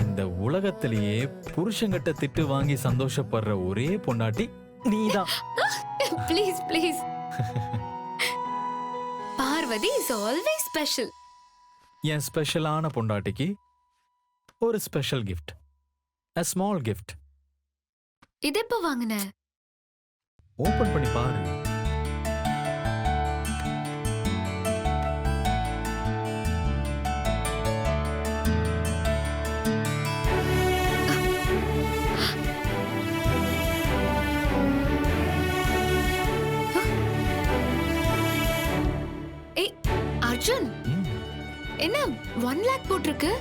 இந்த உலகத்திலேயே புருஷங்கிட்ட திட்டு வாங்கி சந்தோஷப்படுற ஒரே பொண்டாட்டி நீதான். Please please. Parvati is always special. என் ஸ்பெஷலான பொண்டாட்டிக்கு ஒரு special gift, a small gift. இது எப்ப வாங்குன? ஓபன் பண்ணி பாரு. ஏய் அர்ஜுன், என்ன 1 lakh போட்டிருக்கு?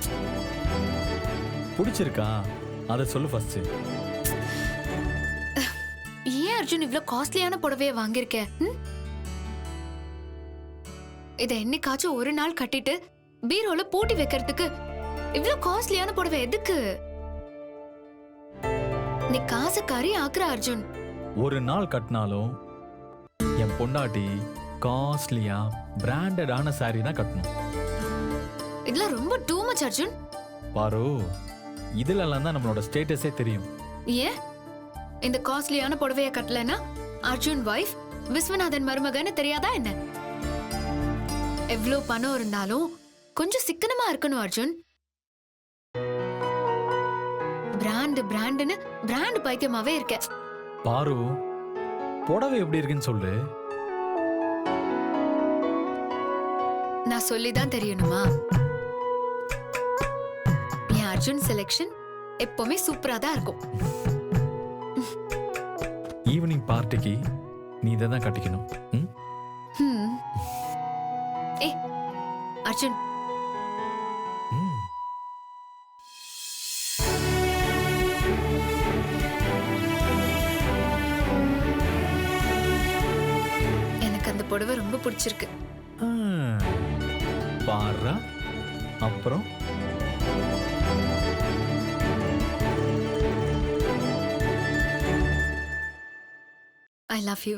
பிடிச்சிருக்கா? அத சொல்லு ஃபர்ஸ்ட். ஏன் அர்ஜுன் இவ்ளோ காஸ்ட்லியான புடவைய வாங்கியிருக்க? இத என்னைக்காச்சும் ஒரு நாள் கட்டிட்டு பீரோல பூட்டி வைக்கிறதுக்கு இவ்ளோ காஸ்ட்லியான புடவை எதுக்கு? நீ காசுக்காரி ஆக்குற அர்ஜுன். ஒரு நாள் கட்டினாலும் என் பொண்டாட்டி காஸ்ட்லியா பிராண்டடான சாரி தான் கட்டணும். இதெல்லாம் ரொம்ப டூ மச் அர்ஜுன். பாரு, இதுலலாம் தான் நம்மளோட ஸ்டேட்டஸே தெரியும். ஏன் இந்த காஸ்ட்லியான புடவைய கட்டலனா அர்ஜுன் வைஃப் விஸ்வநாதன் மருமகன்னு தெரியாதா என்ன? எவ்ளோ பணம் இருந்தாலும் கொஞ்சம் சிக்கனமா இருக்கணும் அர்ஜுன். பிராண்ட் பிராண்ட்னு பிராண்ட் பைத்தியமாவே இருக்க. பாரு, புடவை எப்படி இருக்குன்னு சொல்லு. நான் சொல்லிதான் தெரியணுமா? என் அர்ஜுன் செலக்ஷன் எப்பவுமே சூப்பரா தான் இருக்கும். ஈவினிங் பார்ட்டிக்கு நீ இதை தான் கட்டிக்கணும். ஏ அர்ஜுன், எனக்கு அந்த புடவை ரொம்ப பிடிச்சிருக்கு. பாரா, அப்புறம் I love you.